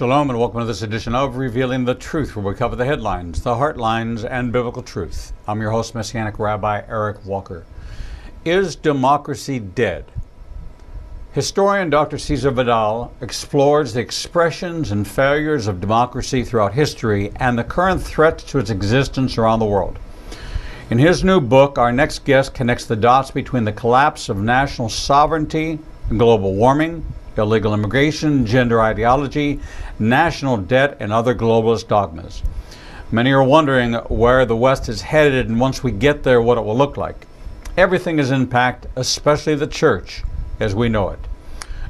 Shalom and welcome to this edition of Revealing the Truth, where we cover the headlines, the heartlines, and biblical truth. I'm your host, Messianic Rabbi Eric Walker. Is democracy dead? Historian Dr. Cesar Vidal explores the expressions and failures of democracy throughout history and the current threats to its existence around the world. In his new book, our next guest connects the dots between the collapse of national sovereignty and global warming, illegal immigration, gender ideology, national debt, and other globalist dogmas. Many are wondering where the West is headed, and once we get there, what it will look like. Everything is in impact, especially the church as we know it.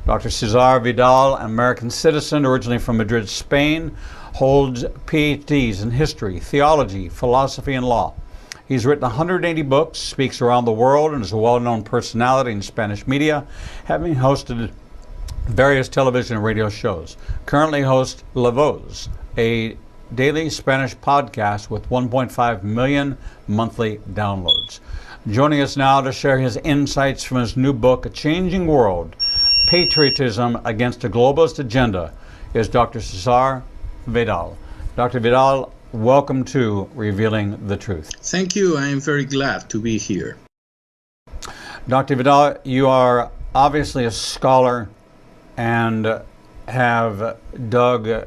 Dr. Cesar Vidal, an American citizen originally from Madrid, Spain, holds PhDs in history, theology, philosophy, and law. He's written 180 books, speaks around the world, and is a well-known personality in Spanish media, having hosted various television and radio shows. Currently hosts La Voz, a daily Spanish podcast with 1.5 million monthly downloads. Joining us now to share his insights from his new book, A Changing World, Patriotism Against a Globalist Agenda, is Dr. Cesar Vidal. Dr. Vidal, welcome to Revealing the Truth. Thank you. I am very glad to be here. Dr. Vidal, you are obviously a scholar and have dug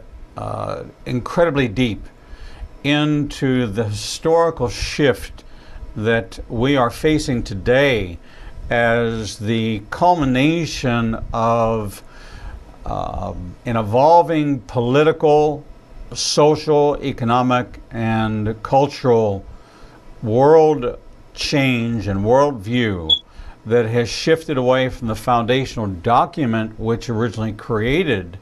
incredibly deep into the historical shift that we are facing today as the culmination of an evolving political, social, economic, and cultural world change and worldview that has shifted away from the foundational document which originally created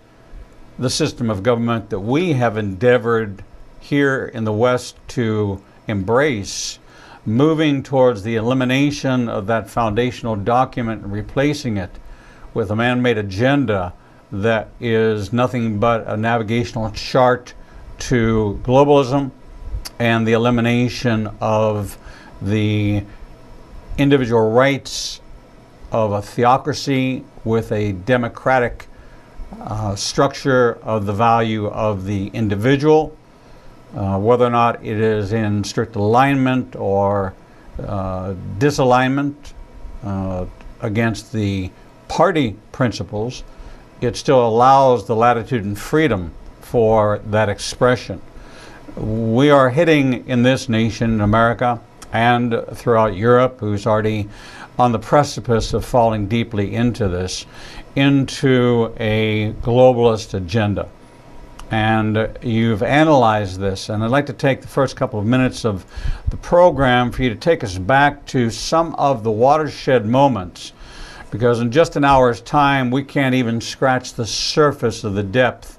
the system of government that we have endeavored here in the West to embrace, moving towards the elimination of that foundational document and replacing it with a man-made agenda that is nothing but a navigational chart to globalism and the elimination of the individual rights of a theocracy with a democratic structure of the value of the individual, whether or not it is in strict alignment or disalignment against the party principles. It still allows the latitude and freedom for that expression. We are hitting in this nation, America, and throughout Europe, who's already on the precipice of falling deeply into this, into a globalist agenda. And you've analyzed this, and I'd like to take the first couple of minutes of the program for you to take us back to some of the watershed moments, because in just an hour's time, we can't even scratch the surface of the depth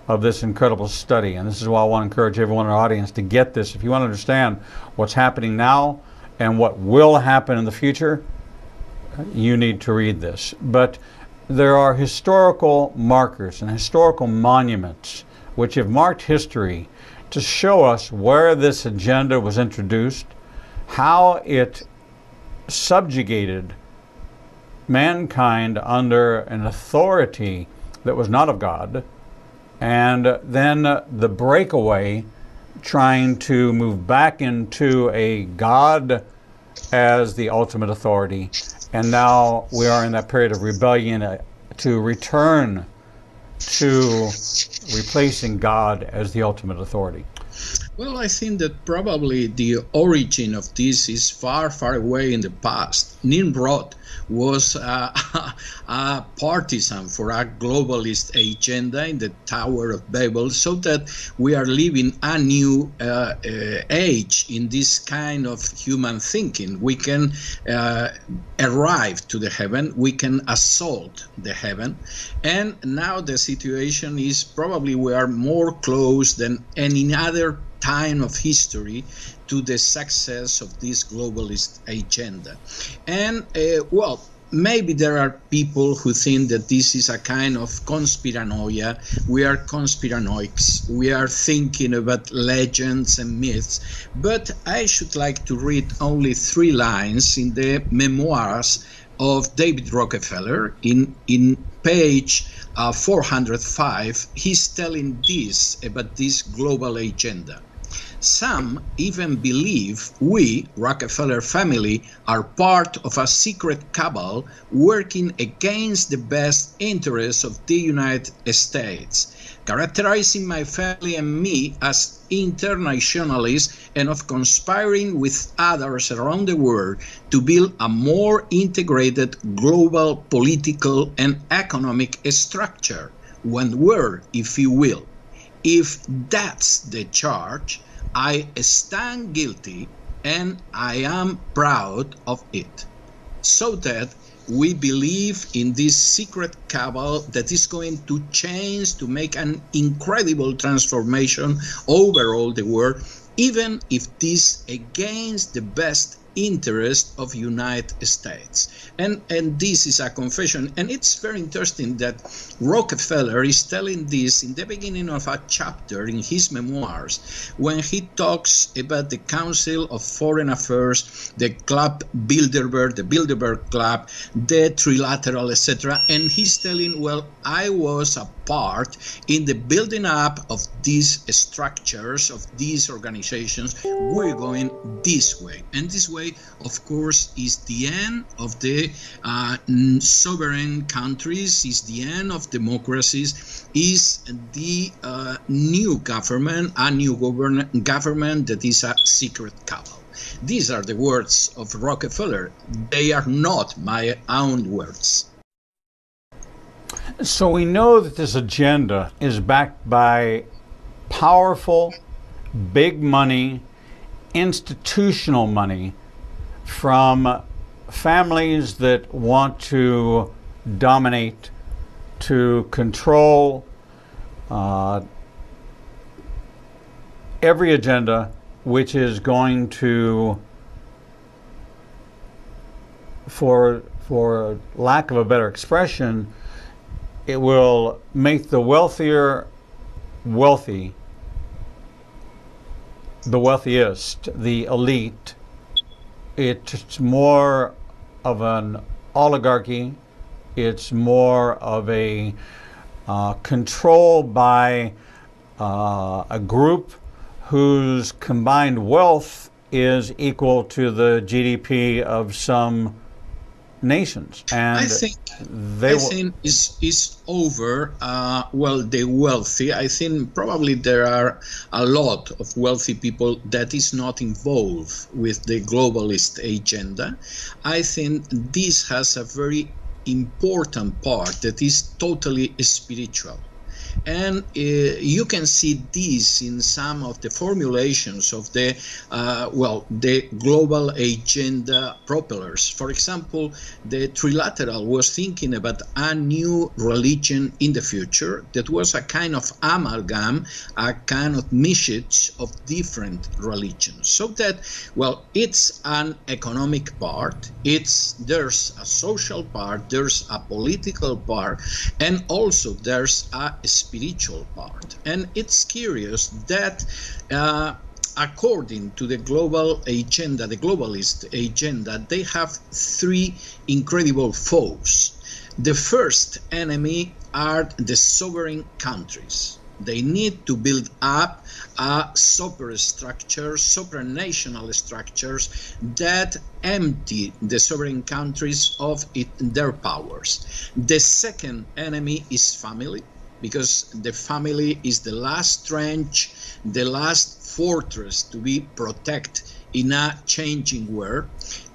of this incredible study. And this is why I want to encourage everyone in our audience to get this. If you want to understand what's happening now and what will happen in the future, you need to read this. But there are historical markers and historical monuments which have marked history to show us where this agenda was introduced, how it subjugated mankind under an authority that was not of God, and then the breakaway, trying to move back into a God as the ultimate authority. And now we are in that period of rebellion to return to replacing God as the ultimate authority. Well, I think that probably the origin of this is far, far away in the past. Nimrod was a partisan for a globalist agenda in the Tower of Babel, so that we are living a new age in this kind of human thinking. We can arrive to the heaven, we can assault the heaven, and now the situation is probably we are more close than any other time of history to the success of this globalist agenda. And well, maybe there are people who think that this is a kind of conspiranoia. We are conspiranoics. We are thinking about legends and myths. But I should like to read only 3 lines in the memoirs of David Rockefeller in page 405. He's telling this about this global agenda. Some even believe we, Rockefeller family, are part of a secret cabal working against the best interests of the United States, characterizing my family and me as internationalists and of conspiring with others around the world to build a more integrated global political and economic structure, one word, if you will. If that's the charge, I stand guilty and I am proud of it. So that we believe in this secret cabal that is going to change, to make an incredible transformation over all the world, even if this against the best interest of United States. And this is a confession, and it's very interesting that Rockefeller is telling this in the beginning of a chapter in his memoirs when he talks about the Council of Foreign Affairs, the Club Bilderberg, the Bilderberg Club, the Trilateral, etc. And he's telling, well, I was a part in the building up of these structures, of these organizations. We're going this way, and this way, of course, is the end of the sovereign countries, is the end of democracies, is the new government, a new government that is a secret cabal. These are the words of Rockefeller. They are not my own words. So we know that this agenda is backed by powerful, big money, institutional money from families that want to dominate, to control every agenda which is going to, for lack of a better expression, it will make the wealthier wealthy, the wealthiest, the elite. It's more of an oligarchy. It's more of a control by a group whose combined wealth is equal to the GDP of some nations. And I think is over, well, the wealthy. I think probably there are a lot of wealthy people that is not involved with the globalist agenda. I think this has a very important part that is totally spiritual. And you can see this in some of the formulations of the the global agenda propellers. For example, the Trilateral was thinking about a new religion in the future that was a kind of amalgam, a kind of mishmash of different religions. So that, well, it's an economic part, there's a social part, there's a political part, and also there's a spiritual part. And it's curious that according to the global agenda, the globalist agenda, they have three incredible foes. The first enemy are the sovereign countries. They need to build up a superstructure, supranational structures that empty the sovereign countries of their powers. The second enemy is family, because the family is the last trench, the last fortress to be protected in a changing world.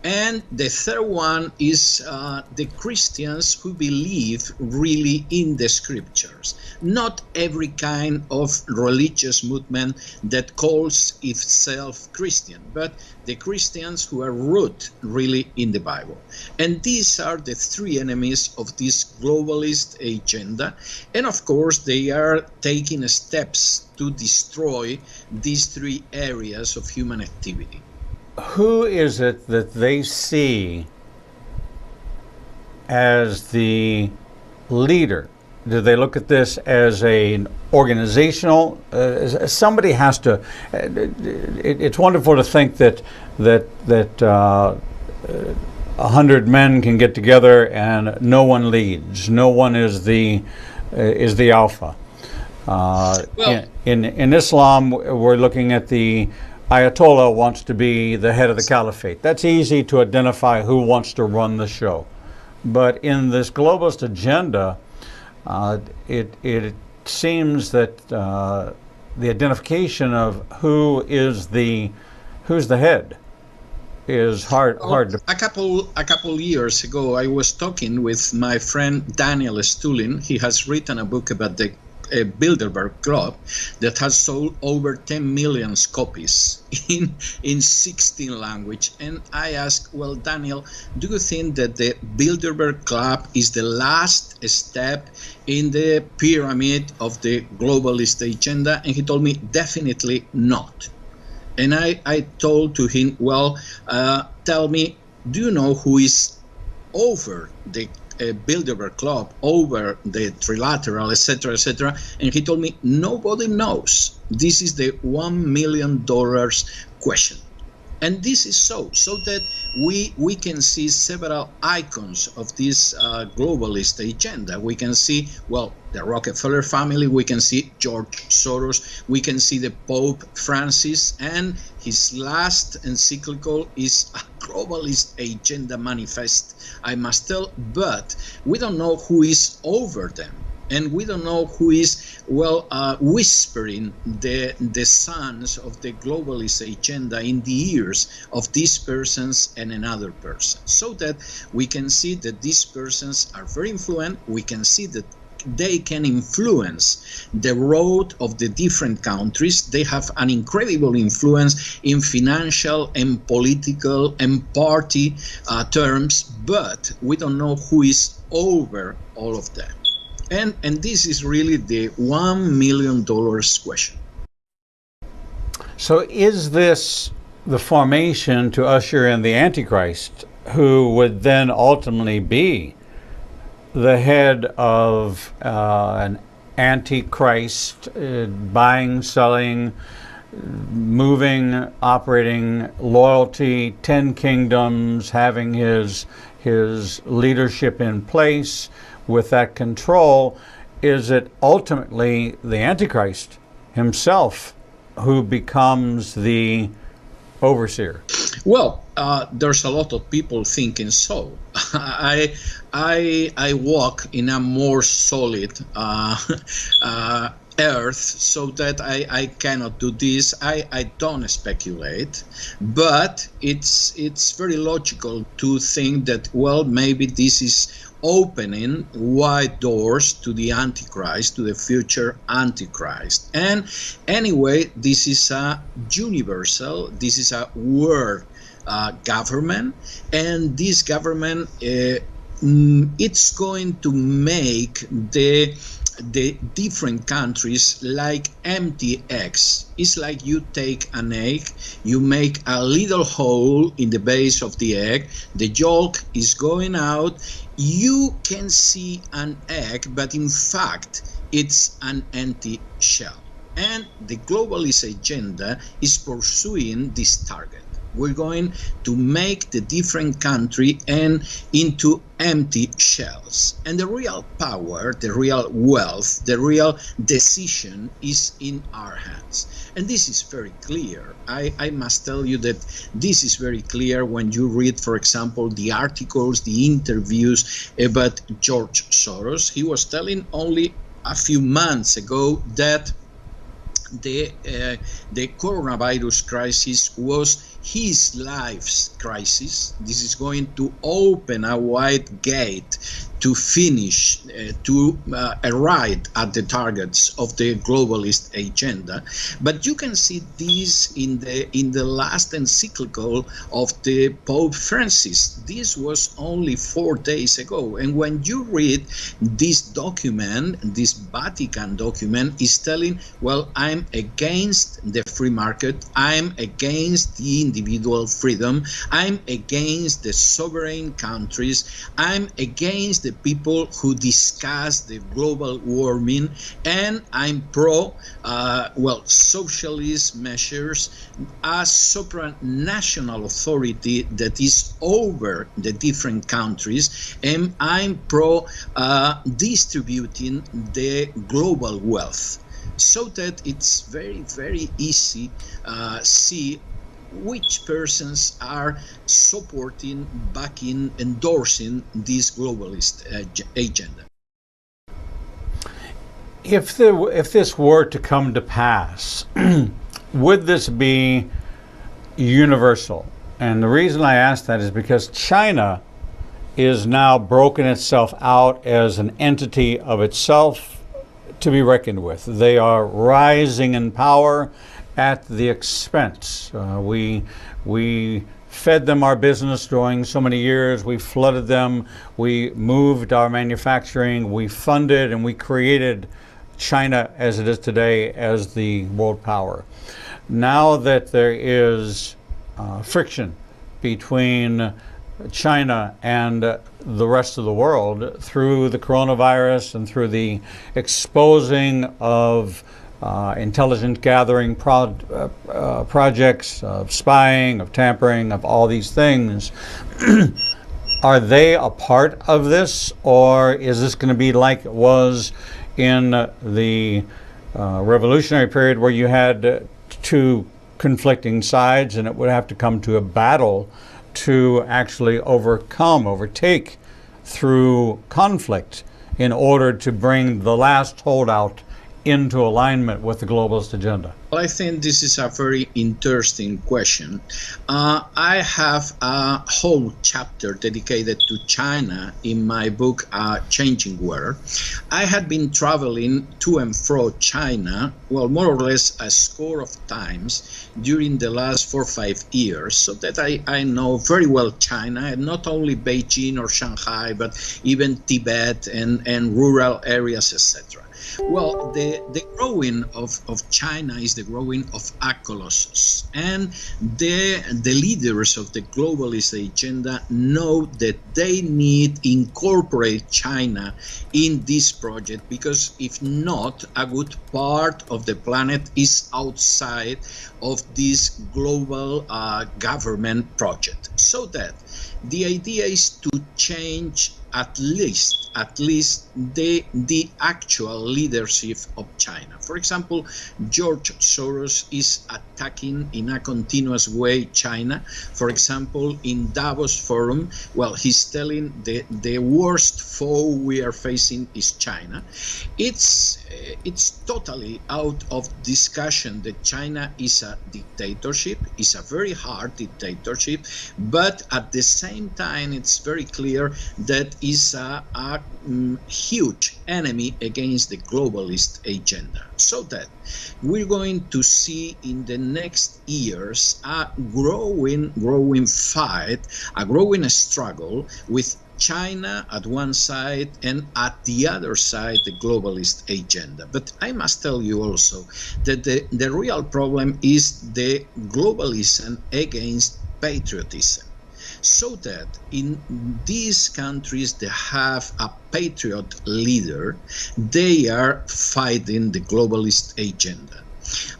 And the third one is the Christians who believe really in the scriptures. Not every kind of religious movement that calls itself Christian, but the Christians who are rooted really in the Bible. And these are the three enemies of this globalist agenda. And of course, they are taking steps to destroy these three areas of human activity. Who is it that they see as the leader? Do they look at this as an organizational? Somebody has to. It's wonderful to think that 100 men can get together and no one leads. No one is the alpha. In Islam, we're looking at the Ayatollah wants to be the head of the caliphate. That's easy to identify who wants to run the show. But in this globalist agenda, it seems that the identification of who's the head is hard to. A couple years ago, I was talking with my friend Daniel Stulin. He has written a book about the Bilderberg Club that has sold over 10 million copies in 16 languages. And I asked, well, Daniel, do you think that the Bilderberg Club is the last step in the pyramid of the globalist agenda? And he told me, definitely not. And I told to him, well, tell me, do you know who is over the Bilderberg Club, over the trilateral, etc., etc.? And he told me, nobody knows. This is the $1 million question. And this is so that we can see several icons of this globalist agenda. We can see, well, the Rockefeller family, we can see George Soros, we can see the Pope Francis, and his last encyclical is a globalist agenda manifest, I must tell, but we don't know who is over them. And we don't know who is, well, whispering the sounds of the globalist agenda in the ears of these persons and another person. So that we can see that these persons are very influential. We can see that they can influence the road of the different countries. They have an incredible influence in financial and political and party terms, but we don't know who is over all of them. And this is really the $1 million question. So is this the formation to usher in the Antichrist, who would then ultimately be the head of an Antichrist, buying, selling, moving, operating, loyalty, 10 kingdoms, having his leadership in place? With that control, is it ultimately the Antichrist himself who becomes the overseer? Well, there's a lot of people thinking so. I walk in a more solid earth, so that I cannot do this. I don't speculate, but it's very logical to think that, well, maybe this is opening wide doors to the Antichrist, to the future Antichrist. And anyway, this is a universal, this is a world government, and this government it's going to make the different countries like empty eggs. It's like you take an egg, you make a little hole in the base of the egg, the yolk is going out, you can see an egg, but in fact it's an empty shell. And the globalist agenda is pursuing this target. We're going to make the different country and into empty shells. And the real power, the real wealth, the real decision is in our hands. And this is very clear. I must tell you that this is very clear when you read, for example, the articles, the interviews about George Soros. He was telling only a few months ago that the coronavirus crisis was his life's crisis. This is going to open a wide gate to finish, to arrive at the targets of the globalist agenda. But you can see this in the last encyclical of the Pope Francis. This was only 4 days ago. And when you read this document, this Vatican document is telling, well, I'm against the free market, I'm against the individual freedom, I'm against the sovereign countries, I'm against the the people who discuss the global warming, and I'm pro, socialist measures, a supranational authority that is over the different countries, and I'm pro distributing the global wealth, so that it's very, very easy see which persons are supporting, backing, endorsing this globalist agenda. If this were to come to pass, would this be universal? And the reason I ask that is because China is now broken itself out as an entity of itself to be reckoned with. They are rising in power at the expense. We fed them our business during so many years. We flooded them. We moved our manufacturing. We funded and we created China as it is today as the world power. Now that there is friction between China and the rest of the world through the coronavirus and through the exposing of intelligence gathering projects, of spying, of tampering, of all these things. Are they a part of this, or is this going to be like it was in the revolutionary period where you had two conflicting sides and it would have to come to a battle to actually overtake through conflict in order to bring the last holdout into alignment with the globalist agenda? Well, I think this is a very interesting question. I have a whole chapter dedicated to China in my book, Changing World. I had been traveling to and fro China, well, more or less a score of times during the last 4 or 5 years, so that I know very well China, and not only Beijing or Shanghai, but even Tibet and rural areas, etc. Well, the growing of China is the growing of a colossus, and the leaders of the globalist agenda know that they need to incorporate China in this project, because if not, a good part of the planet is outside of this global government project. So that the idea is to change at least the actual leadership of China. For example, George Soros is attacking in a continuous way China. For example, in Davos Forum, well, he's telling the worst foe we are facing is China. It's totally out of discussion that China is a dictatorship, is a very hard dictatorship, but at the same time, it's very clear that is a huge enemy against the globalist agenda. So that we're going to see in the next years a growing fight, a growing struggle with China at one side and at the other side the globalist agenda. But I must tell you also that the real problem is the globalism against patriotism. So that in these countries that have a patriot leader, they are fighting the globalist agenda.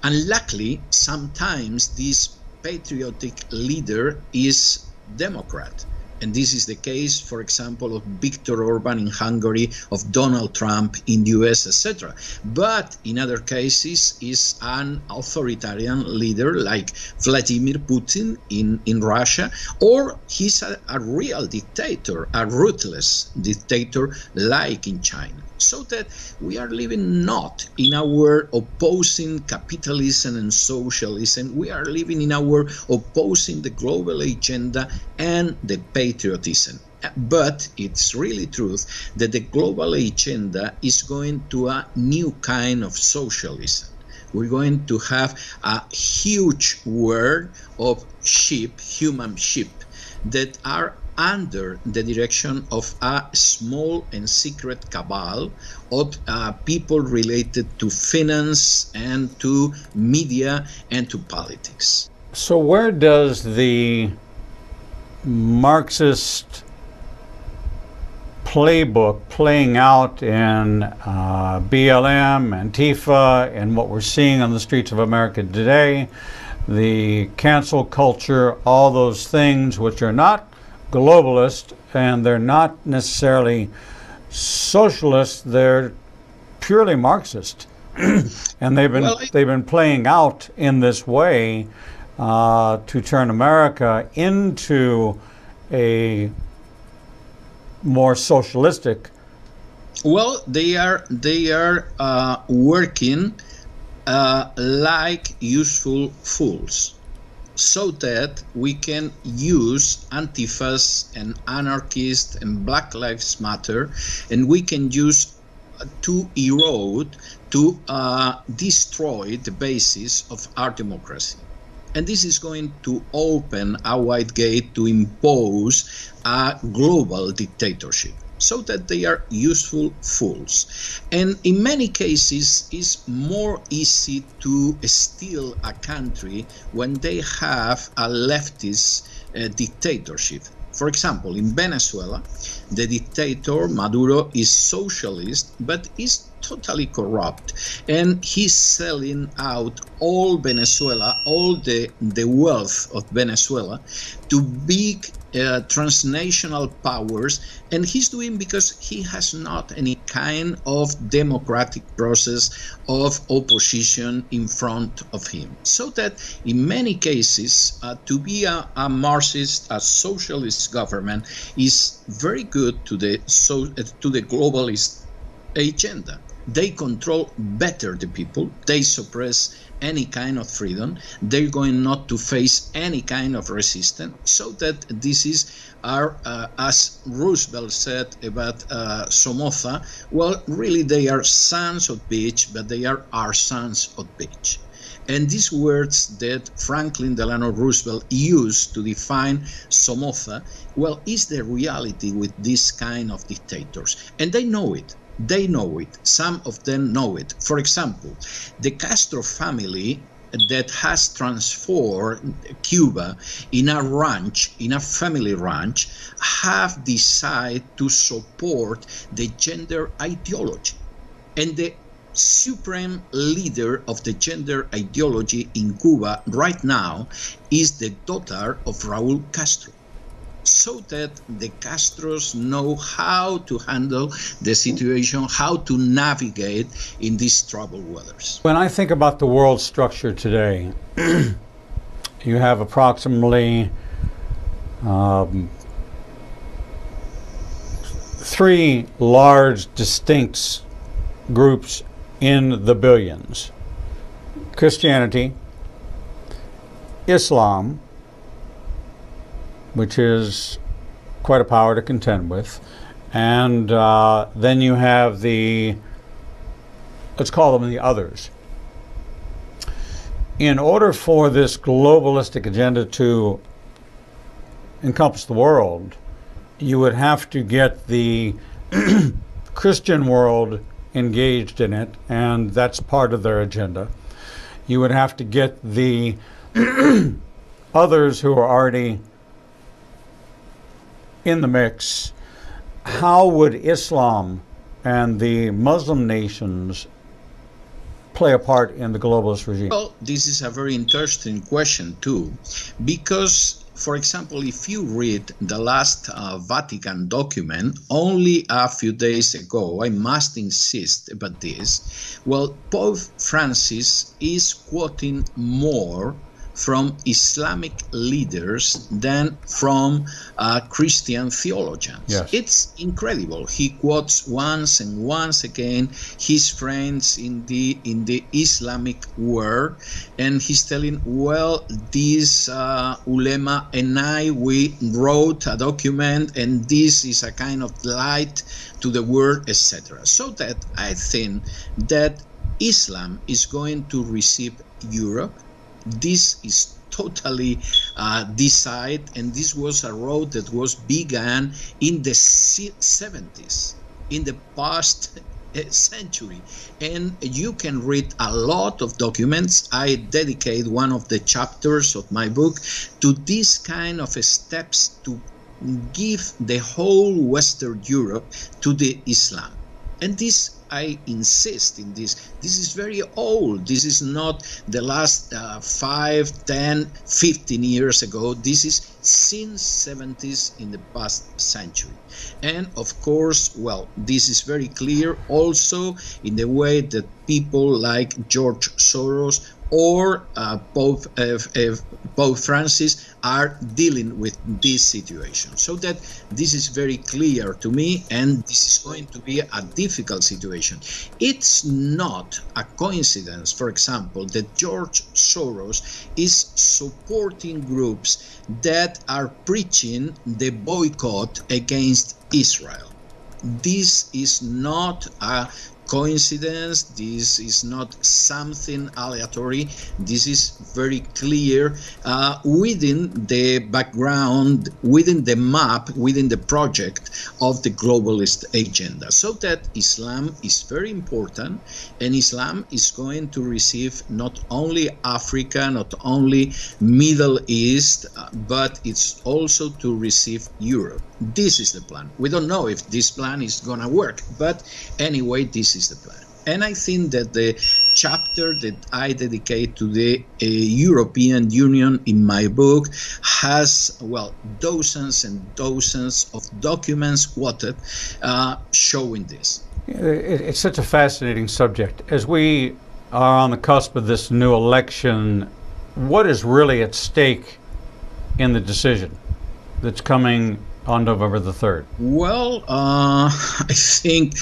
And luckily, sometimes this patriotic leader is Democrat. And this is the case, for example, of Viktor Orban in Hungary, of Donald Trump in the US, etc. But in other cases is an authoritarian leader like Vladimir Putin in Russia, or he's a real dictator, a ruthless dictator like in China. So that we are living not in our opposing capitalism and socialism, we are living in our opposing the global agenda and the patriotism. But it's really truth that the global agenda is going to a new kind of socialism. We're going to have a huge world of sheep, human sheep, that are under the direction of a small and secret cabal of people related to finance and to media and to politics. So where does the Marxist playbook playing out in BLM, Antifa, and what we're seeing on the streets of America today, the cancel culture, all those things which are not globalist and they're not necessarily socialist, they're purely Marxist. And they've been playing out in this way to turn America into a more socialistic. Well, they are working like useful fools, so that we can use Antifas and anarchists and Black Lives Matter, and we can use to erode, to destroy the basis of our democracy. And this is going to open a wide gate to impose a global dictatorship, so that they are useful fools. And in many cases, it's more easy to steal a country when they have a leftist dictatorship. For example, in Venezuela, the dictator Maduro is socialist, but is totally corrupt, and he's selling out all Venezuela, all the wealth of Venezuela, to big transnational powers, and he's doing because he has not any kind of democratic process of opposition in front of him. So that in many cases, to be a Marxist, a socialist government is very good to the globalist agenda. They control better the people, they suppress any kind of freedom, they're going not to face any kind of resistance, so that this is our, as Roosevelt said about Somoza, well, really they are sons of bitch, but they are our sons of bitch. And these words that Franklin Delano Roosevelt used to define Somoza, well, is the reality with this kind of dictators, and they know it. They know it. Some of them know it. For example, the Castro family that has transformed Cuba in a ranch, in a family ranch, have decided to support the gender ideology. And the supreme leader of the gender ideology in Cuba right now is the daughter of Raúl Castro. So that the Castros know how to handle the situation, how to navigate in these troubled waters. When I think about the world structure today, you have approximately 3 large distinct groups in the billions: Christianity, Islam, which is quite a power to contend with, and then you have the, let's call them the others. In order for this globalistic agenda to encompass the world, you would have to get the Christian world engaged in it, and that's part of their agenda. You would have to get the others who are already in the mix. How would Islam and the Muslim nations play a part in the globalist regime? Well, this is a very interesting question too, because, for example, if you read the last Vatican document only a few days ago, I must insist about this, well, Pope Francis is quoting more from Islamic leaders than from Christian theologians. Yes. It's incredible. He quotes once and once again his friends in the Islamic world, and he's telling, well, this ulema and I, we wrote a document, and this is a kind of light to the world, etc. So that I think that Islam is going to receive Europe. This is totally decided, and this was a road that was begun in the 70s, in the past century. And you can read a lot of documents. I dedicate one of the chapters of my book to this kind of steps to give the whole Western Europe to the Islam. And this, I insist in this, this is very old. This is not the last 5, 10, 15 years ago. This is since 70s in the past century. And of course, well, this is very clear also in the way that people like George Soros or Pope Francis are dealing with this situation. So that this is very clear to me, and this is going to be a difficult situation. It's not a coincidence, for example, that George Soros is supporting groups that are preaching the boycott against Israel. This is not a coincidence. This is not something aleatory. This is very clear within the background, within the map, within the project of the globalist agenda. So that Islam is very important, and Islam is going to receive not only Africa, not only Middle East, but it's also to receive Europe. This is the plan. We don't know if this plan is going to work, but anyway, this is the plan. And I think that the chapter that I dedicate to the European Union in my book has, well, dozens and dozens of documents quoted showing this. It's such a fascinating subject. As we are on the cusp of this new election, what is really at stake in the decision that's coming on November the 3rd? Well, I think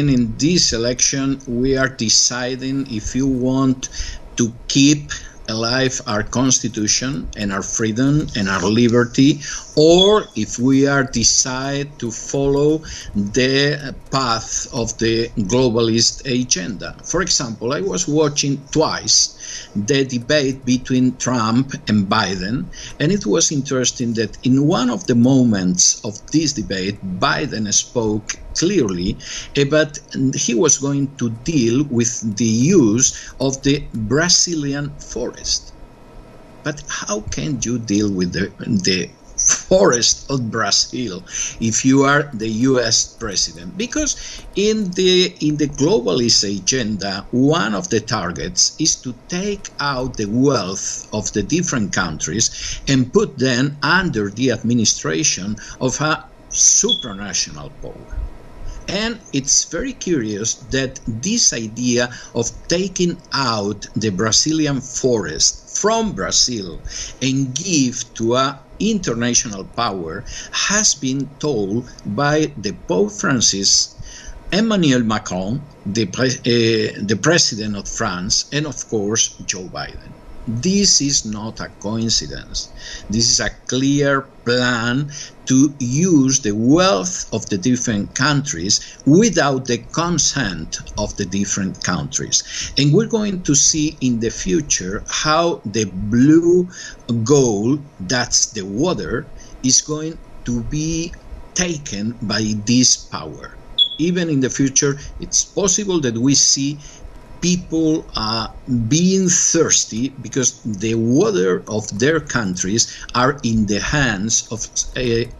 in this election we are deciding if you want to keep alive our Constitution and our freedom and our liberty, or if we are decide to follow the path of the globalist agenda. For example, I was watching twice the debate between Trump and Biden, and it was interesting that in one of the moments of this debate, Biden spoke clearly about he was going to deal with the use of the Brazilian forest. But how can you deal with the forest of Brazil if you are the US president? Because in the globalist agenda, one of the targets is to take out the wealth of the different countries and put them under the administration of a supranational power. And it's very curious that this idea of taking out the Brazilian forest from Brazil and give to a international power has been told by the Pope Francis, Emmanuel Macron, the president of France, and of course Joe Biden. This is not a coincidence. This is a clear plan to use the wealth of the different countries without the consent of the different countries. And we're going to see in the future how the blue gold, that's the water, is going to be taken by this power. Even in the future, it's possible that we see people being thirsty because the water of their countries are in the hands of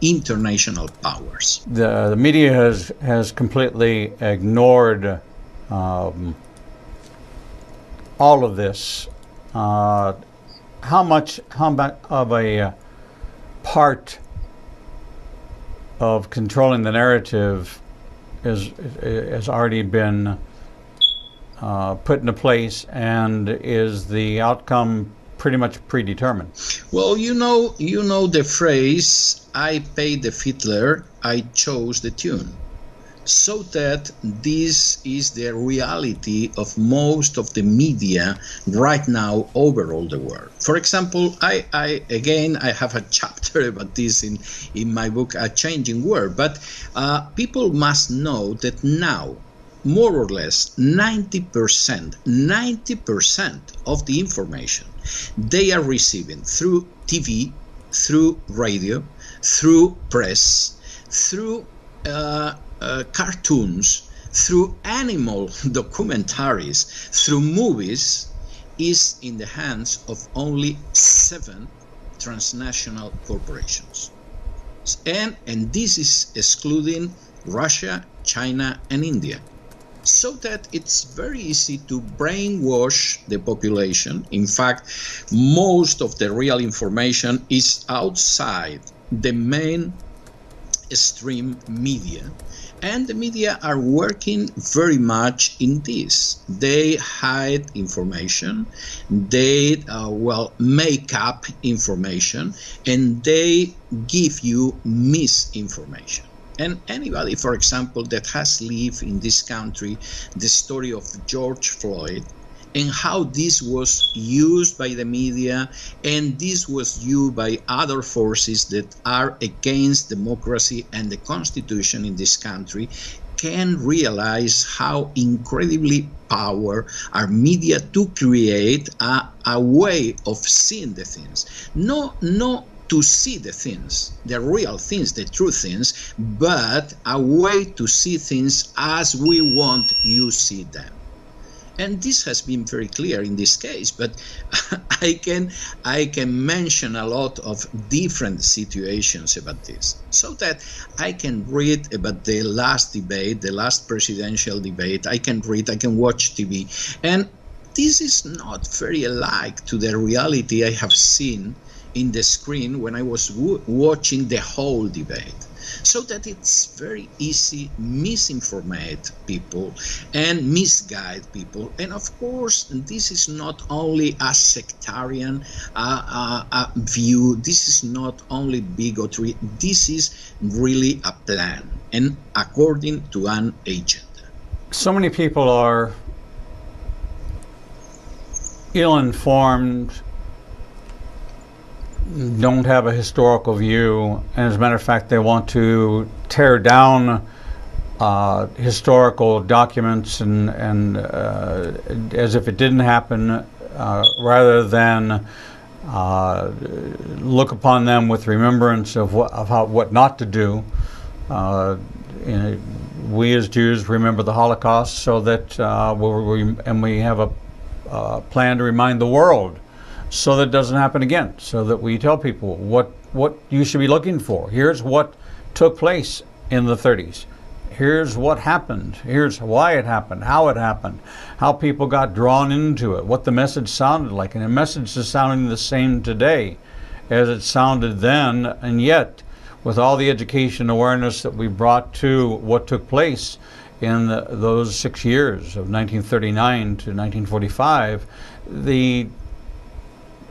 international powers. The media has completely ignored all of this. How much of a part of controlling the narrative has already been put into place, and is the outcome pretty much predetermined? Well, you know the phrase, I paid the fiddler, I chose the tune. So that this is the reality of most of the media right now over all the world. For example, I have a chapter about this in my book, A Changing World, but people must know that now, more or less 90% of the information they are receiving through TV, through radio, through press, through cartoons, through animal documentaries, through movies, is in the hands of only 7 transnational corporations. And this is excluding Russia, China, and India. So that it's very easy to brainwash the population. In fact, most of the real information is outside the mainstream media. And the media are working very much in this. They hide information, they make up information, and they give you misinformation. And anybody, for example, that has lived in this country, the story of George Floyd, and how this was used by the media, and this was used by other forces that are against democracy and the Constitution in this country, can realize how incredibly power are media to create a way of seeing the things. No to see the things, the real things, the true things, but a way to see things as we want you see them. And this has been very clear in this case, but I can mention a lot of different situations about this, so that I can read about the last debate, the last presidential debate. I can watch TV, and this is not very alike to the reality I have seen in the screen when I was watching the whole debate. So that it's very easy misinformate people and misguide people. And of course, this is not only a sectarian view, this is not only bigotry, this is really a plan and according to an agenda. So many people are ill-informed, don't have a historical view, and as a matter of fact, they want to tear down historical documents and as if it didn't happen, rather than look upon them with remembrance of what not to do. We as Jews remember the Holocaust, so that we have a plan to remind the world, so that it doesn't happen again, so that we tell people what you should be looking for. Here's what took place in the 30s. Here's what happened. Here's why it happened, how people got drawn into it, what the message sounded like. And the message is sounding the same today as it sounded then, and yet with all the education awareness that we brought to what took place in those 6 years of 1939 to 1945,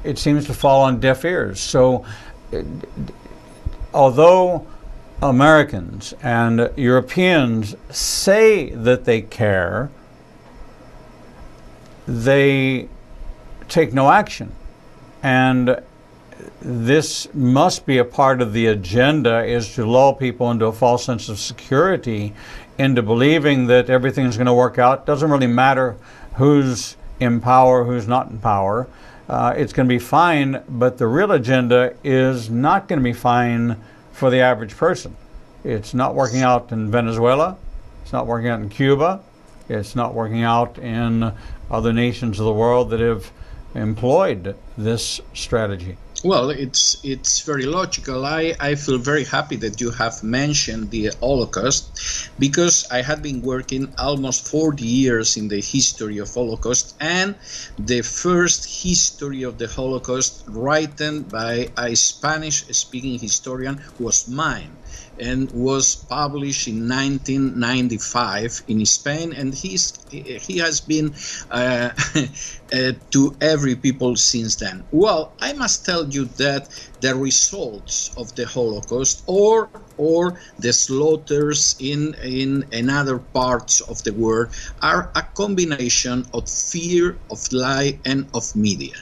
it seems to fall on deaf ears. So although Americans and Europeans say that they care, they take no action. And this must be a part of the agenda, is to lull people into a false sense of security, into believing that everything's going to work out. Doesn't really matter who's in power, who's not in power. It's going to be fine, but the real agenda is not going to be fine for the average person. It's not working out in Venezuela. It's not working out in Cuba. It's not working out in other nations of the world that have employed this strategy. Well, it's very logical. I feel very happy that you have mentioned the Holocaust, because I had been working almost 40 years in the history of Holocaust, and the first history of the Holocaust written by a Spanish-speaking historian was mine, and was published in 1995 in Spain, and he has been to every people since then. Well, I must tell you that the results of the Holocaust or the slaughters in other parts of the world are a combination of fear, of lie, and of media.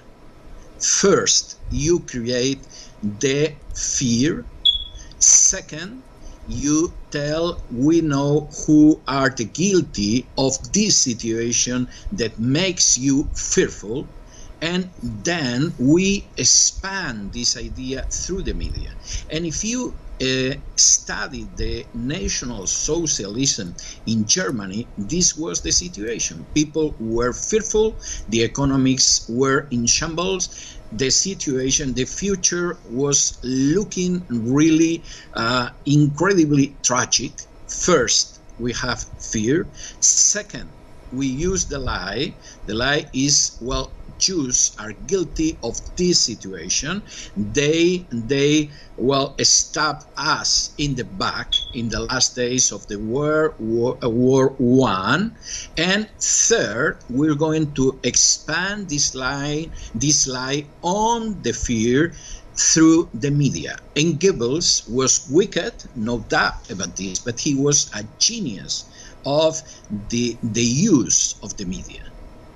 First, you create the fear. Second, you tell we know who are the guilty of this situation that makes you fearful, and then we expand this idea through the media. And if you studied the National Socialism in Germany, this was the situation. People were fearful, the economics were in shambles, the situation, the future was looking really incredibly tragic. First, we have fear. Second, we use the lie. The lie is, well, Jews are guilty of this situation. They stab us in the back in the last days of the War I. And third, we're going to expand this lie on the fear through the media. And Goebbels was wicked, no doubt about this, but he was a genius of the use of the media,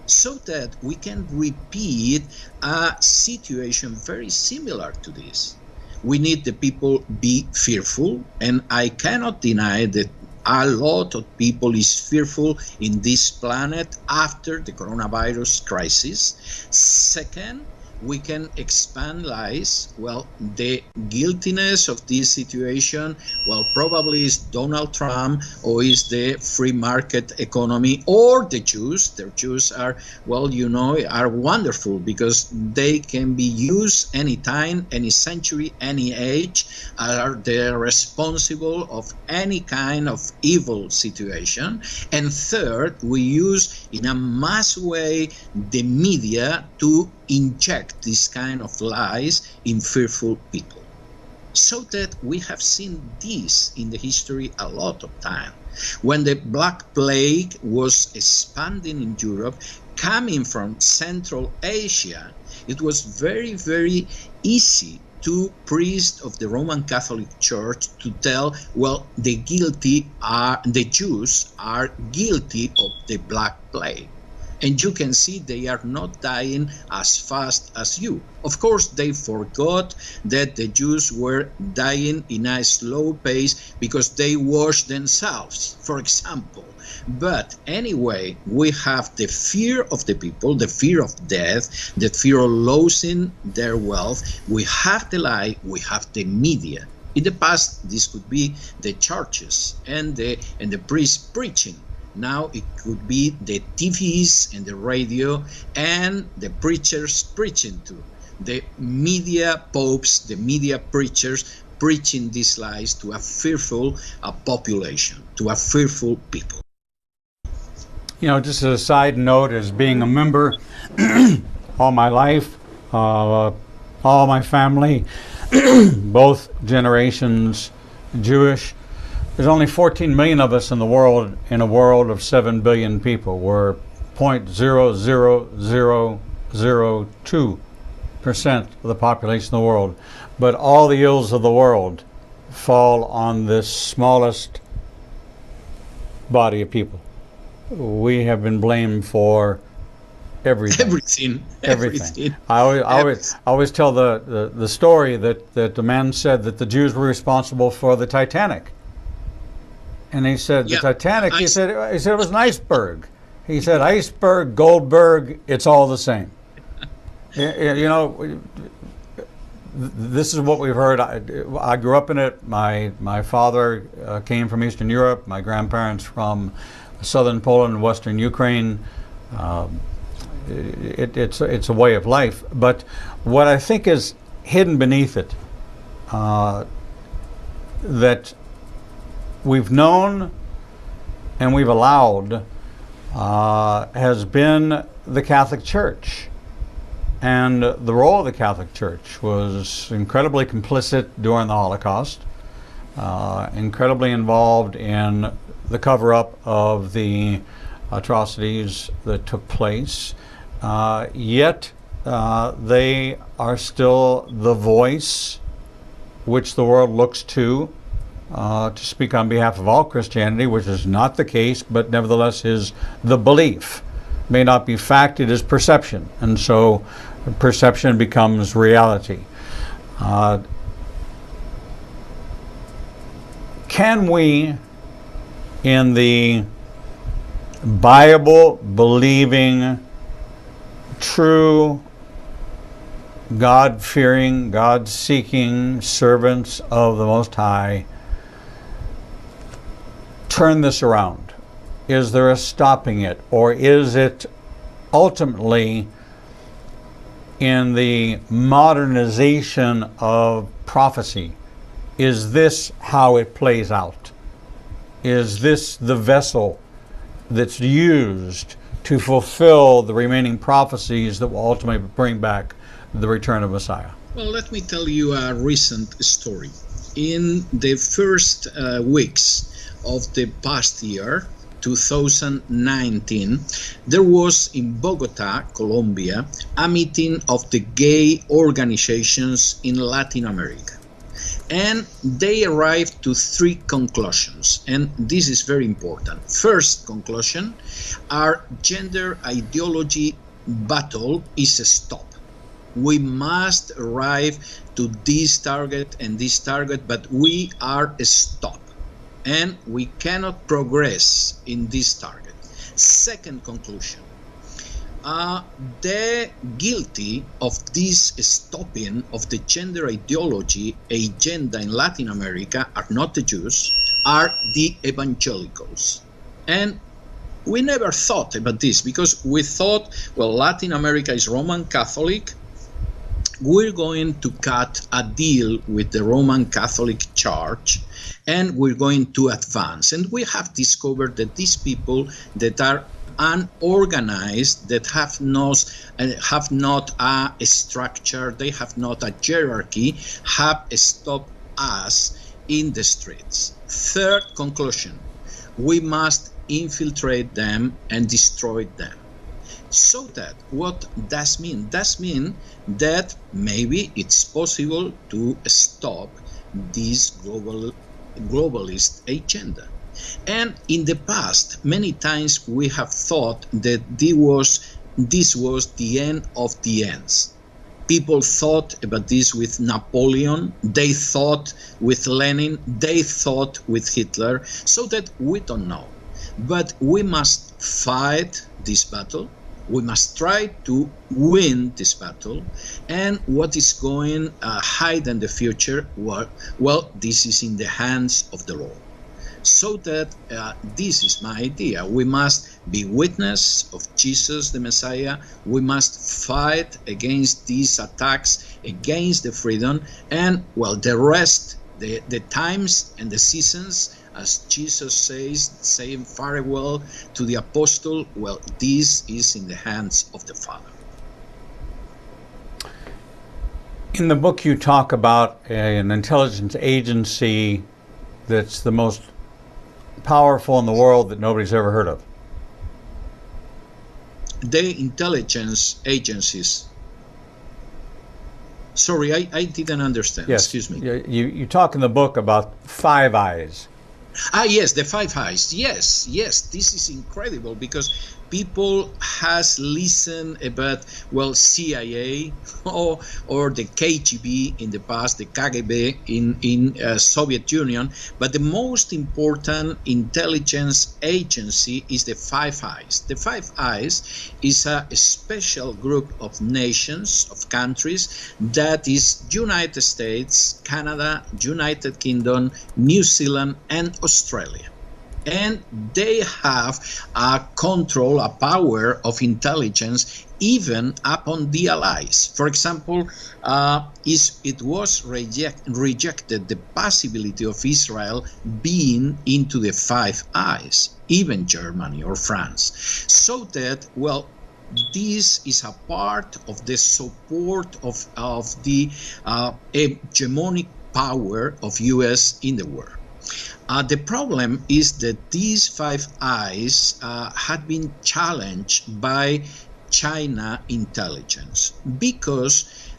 so that we can repeat a situation very similar to this. We need the people be fearful, and I cannot deny that a lot of people is fearful in this planet after the coronavirus crisis. Second, we can expand lies. Well, the guiltiness of this situation, well, probably is Donald Trump, or is the free market economy, or the Jews. The Jews are, well, you know, are wonderful because they can be used anytime, any century, any age, are they responsible of any kind of evil situation. And third, we use in a mass way the media to inject this kind of lies in fearful people. So that we have seen this in the history a lot of time. When the Black Plague was expanding in Europe, coming from Central Asia, it was very, very easy to priests of the Roman Catholic Church to tell, well, the Jews are guilty of the Black Plague. And you can see they are not dying as fast as you. Of course, they forgot that the Jews were dying in a slow pace because they washed themselves, for example. But anyway, we have the fear of the people, the fear of death, the fear of losing their wealth. We have the lie, we have the media. In the past, this could be the churches and the priests preaching. Now it could be the TVs and the radio and the preachers preaching too. The media popes, the media preachers preaching these lies to a fearful population, to a fearful people. You know, just as a side note, as being a member all my life, all my family, both generations Jewish, there's only 14 million of us in the world, in a world of 7 billion people. We're 0.00002% of the population of the world. But all the ills of the world fall on this smallest body of people. We have been blamed for everything. Everything. I always tell the story that the man said that the Jews were responsible for the Titanic. And he said, the Titanic, he said it was an iceberg. He said, iceberg, Goldberg, it's all the same. You know, this is what we've heard. I grew up in it. My father came from Eastern Europe. My grandparents from southern Poland and western Ukraine. It's a way of life. But what I think is hidden beneath it, that we've known and we've allowed, has been the Catholic Church. And the role of the Catholic Church was incredibly complicit during the Holocaust, incredibly involved in the cover-up of the atrocities that took place. Yet they are still the voice which the world looks to speak on behalf of all Christianity, which is not the case, but nevertheless is the belief. May not be fact, it is perception. And so perception becomes reality. Can we, in the Bible-believing, true God-fearing, God-seeking servants of the Most High turn this around? Is there a stopping it, or is it ultimately in the modernization of prophecy? Is this how it plays out? Is this the vessel that's used to fulfill the remaining prophecies that will ultimately bring back the return of Messiah? Well, let me tell you a recent story. In the first weeks of the past year, 2019, there was in Bogota, Colombia, a meeting of the gay organizations in Latin America. And they arrived to three conclusions, and this is very important. First conclusion, our gender ideology battle is a stop. We must arrive to this target and this target, but we are a stop, and we cannot progress in this target. Second conclusion, the guilty of this stopping of the gender ideology agenda in Latin America are not the Jews, are the evangelicals. And we never thought about this because we thought, well, Latin America is Roman Catholic. We're going to cut a deal with the Roman Catholic Church and we're going to advance. And we have discovered that these people that are unorganized, that have not a structure, they have not a hierarchy, have stopped us in the streets. Third conclusion, we must infiltrate them and destroy them. So that, what does mean? Does mean that maybe it's possible to stop this globalist agenda. And in the past, many times we have thought that this was the end of the ends. People thought about this with Napoleon, they thought with Lenin, they thought with Hitler, so that we don't know. But we must fight this battle. We must try to win this battle, and what is going to hide in the future, well, this is in the hands of the Lord. So that this is my idea. We must be witness of Jesus the Messiah. We must fight against these attacks, against the freedom, and well, the rest, the times and the seasons, as Jesus says, saying farewell to the apostle, well, this is in the hands of the Father. In the book you talk about an intelligence agency that's the most powerful in the world that nobody's ever heard of. The intelligence agencies. Sorry, I didn't understand. Yes. Excuse me. You talk in the book about Five Eyes. Yes, the Five Eyes. Yes, this is incredible because people has listened about, well, CIA or the KGB in the past, the KGB in Soviet Union, but the most important intelligence agency is the Five Eyes. The Five Eyes is a special group of nations, of countries, that is United States, Canada, United Kingdom, New Zealand, and Australia. And they have a control, a power of intelligence even upon the allies. For example, it was rejected the possibility of Israel being into the Five Eyes, even Germany or France. So that, well, this is a part of the support of the hegemonic power of US in the world. The problem is that these Five Eyes had been challenged by China intelligence because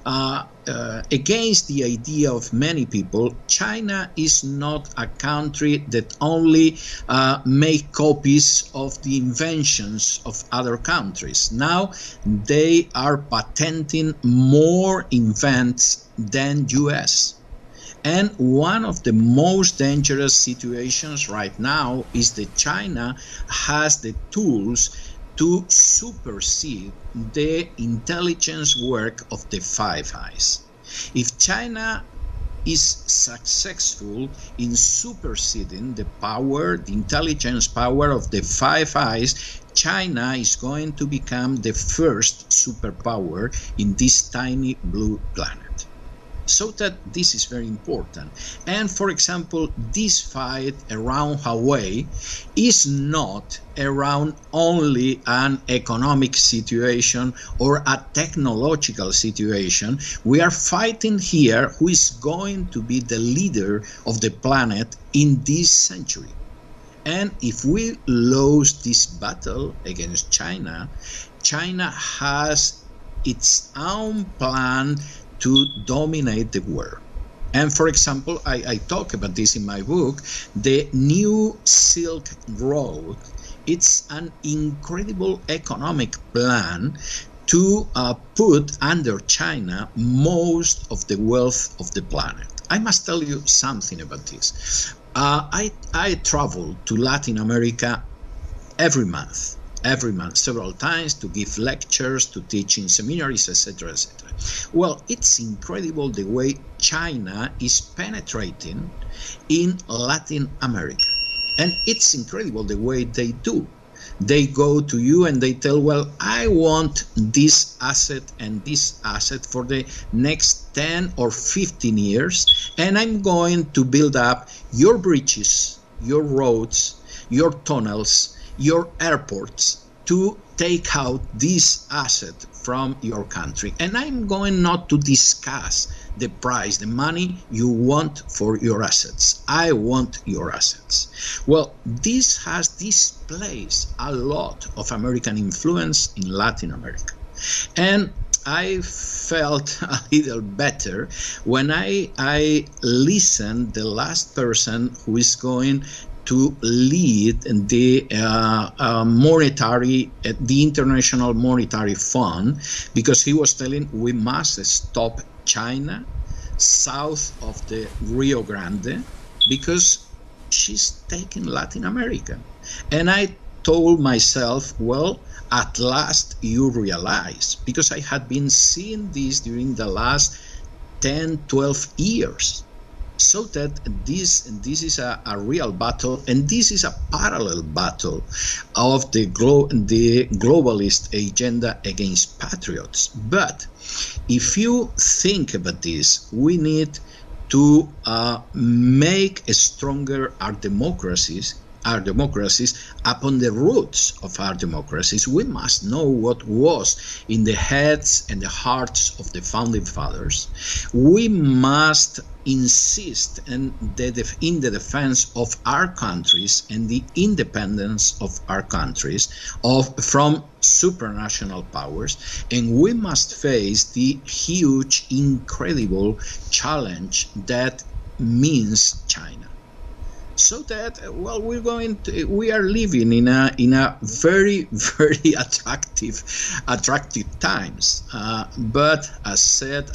against the idea of many people, China is not a country that only make copies of the inventions of other countries. Now they are patenting more invents than US. And one of the most dangerous situations right now is that China has the tools to supersede the intelligence work of the Five Eyes. If China is successful in superseding the power, the intelligence power of the Five Eyes, China is going to become the first superpower in this tiny blue planet. So that this is very important. And for example, this fight around Huawei is not around only an economic situation or a technological situation. We are fighting here who is going to be the leader of the planet in this century. And if we lose this battle against China, China has its own plan to dominate the world. And for example, I talk about this in my book, the New Silk Road. It's an incredible economic plan to put under China most of the wealth of the planet. I must tell you something about this. I travel to Latin America every month, several times, to give lectures, to teach in seminaries, etc., etc. Well, it's incredible the way China is penetrating in Latin America. And it's incredible the way they do. They go to you and they tell, well, I want this asset and this asset for the next 10 or 15 years, and I'm going to build up your bridges, your roads, your tunnels, your airports to take out this asset from your country. And I'm going not to discuss the price, the money you want for your assets. I want your assets. Well, this has displaced a lot of American influence in Latin America. And I felt a little better when I listened the last person who is going to lead the the International Monetary Fund, because he was telling we must stop China south of the Rio Grande because she's taking Latin America. And I told myself, well, at last you realize, because I had been seeing this during the last 10, 12 years. So that this is a real battle, and this is a parallel battle of the globalist agenda against patriots. But if you think about this, we need to make stronger our democracies upon the roots of our democracies. We must know what was in the heads and the hearts of the founding fathers. We must insist in the defense of our countries and the independence of our countries from supranational powers, and we must face the huge, incredible challenge that means China. So that, well, we are living in a very, very attractive times. But as said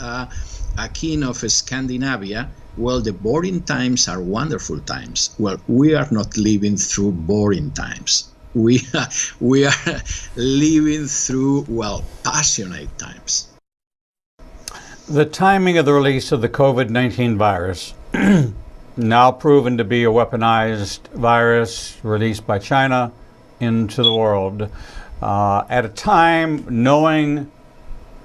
a king of Scandinavia, well, the boring times are wonderful times. Well, we are not living through boring times. We are living through, well, passionate times. The timing of the release of the COVID-19 virus, now proven to be a weaponized virus released by China into the world, at a time knowing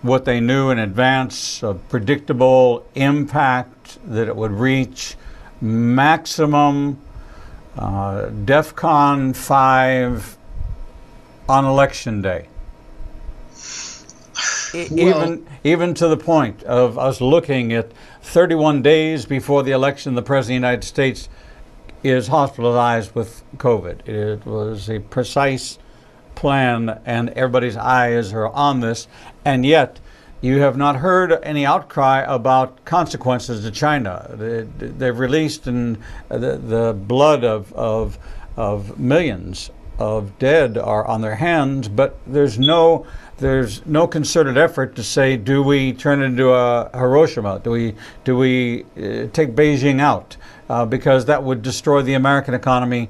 what they knew in advance of predictable impact that it would reach maximum DEFCON 5 on election day. Well, even to the point of us looking at 31 days before the election, the President of the United States is hospitalized with COVID. It was a precise plan, and everybody's eyes are on this, and yet you have not heard any outcry about consequences to China. They've released in the blood of millions of dead are on their hands, but there's no concerted effort to say, do we turn it into a Hiroshima? Do we take Beijing out? Because that would destroy the American economy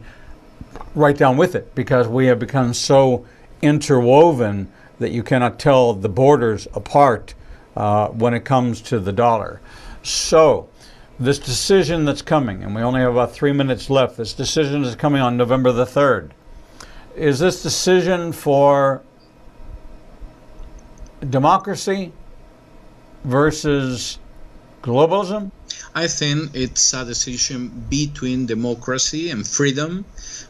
right down with it, because we have become so interwoven that you cannot tell the borders apart when it comes to the dollar. So this decision that's coming, and we only have about 3 minutes left, this decision is coming on November the 3rd. Is this decision for democracy versus globalism? I think it's a decision between democracy and freedom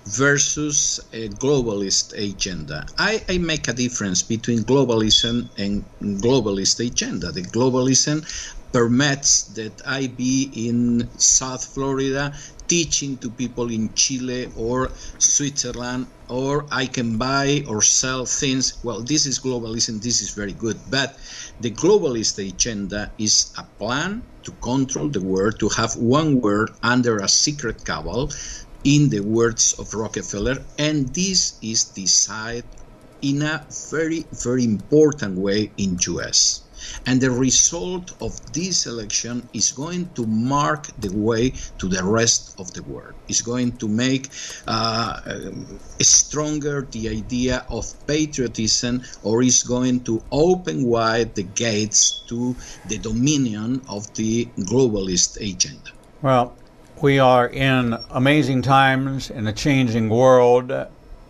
versus a globalist agenda. I make a difference between globalism and globalist agenda. The globalism permits that I be in South Florida teaching to people in Chile or Switzerland, or I can buy or sell things. Well, this is globalism, this is very good. But the globalist agenda is a plan to control the world, to have one world under a secret cabal, in the words of Rockefeller, and this is decided in a very, very important way in US. And the result of this election is going to mark the way to the rest of the world. It's going to make stronger the idea of patriotism, or is going to open wide the gates to the dominion of the globalist agenda. Well, we are in amazing times in a changing world.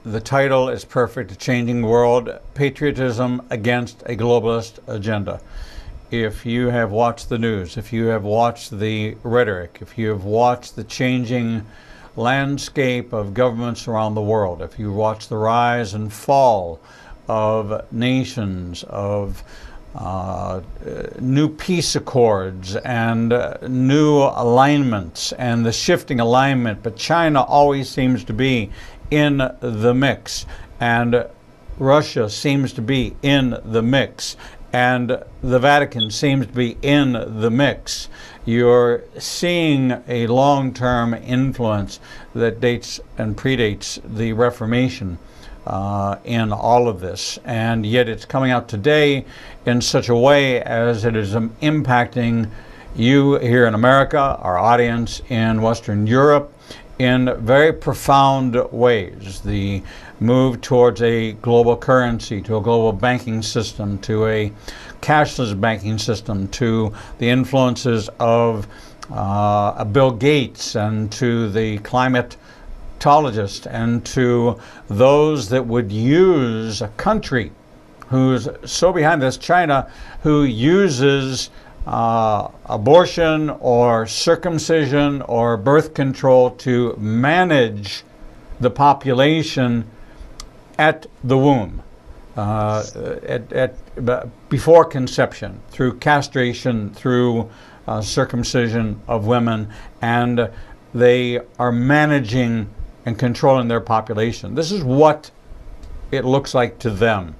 The title is perfect, A Changing World, Patriotism Against a Globalist Agenda. If you have watched the news, if you have watched the rhetoric, if you have watched the changing landscape of governments around the world, if you watch the rise and fall of nations, of new peace accords and new alignments and the shifting alignment, but China always seems to be in the mix, and Russia seems to be in the mix, and the Vatican seems to be in the mix. You're seeing a long-term influence that dates and predates the Reformation in all of this, and yet it's coming out today in such a way as it is impacting you here in America, our audience in Western Europe, in very profound ways. The move towards a global currency, to a global banking system, to a cashless banking system, to the influences of Bill Gates, and to the climatologist, and to those that would use a country who's so behind this, China, who uses abortion or circumcision or birth control to manage the population at the womb, before conception, through castration, through circumcision of women, and they are managing and controlling their population. This is what it looks like to them.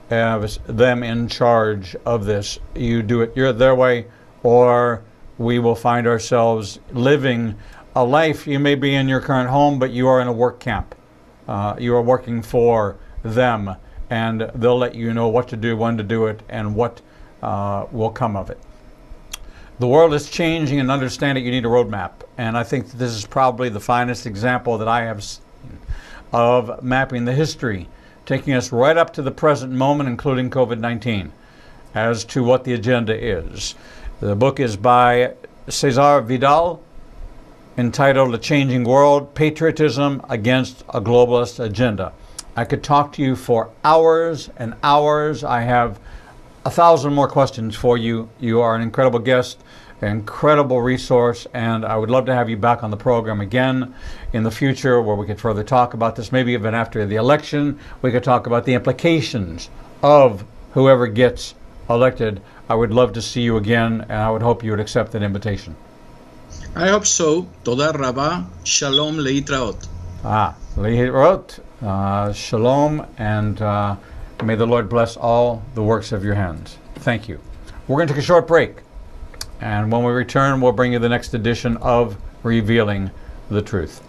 Them in charge of this. You do it their way, or we will find ourselves living a life. You may be in your current home, but you are in a work camp. You are working for them, and they'll let you know what to do, when to do it, and what will come of it. The world is changing, and understand it, you need a roadmap. And I think that this is probably the finest example that I have seen of mapping the history, taking us right up to the present moment, including COVID-19, as to what the agenda is. The book is by Cesar Vidal, entitled A Changing World, Patriotism Against a Globalist Agenda. I could talk to you for hours and hours. I have 1,000 more questions for you. You are an incredible guest, an incredible resource, and I would love to have you back on the program again in the future, where we could further talk about this. Maybe even after the election, we could talk about the implications of whoever gets elected. I would love to see you again, and I would hope you would accept that invitation. I hope so. Toda Rabba, Shalom Leitraot. Leitraot, Shalom, and may the Lord bless all the works of your hands. Thank you. We're going to take a short break, and when we return, we'll bring you the next edition of Revealing the Truth.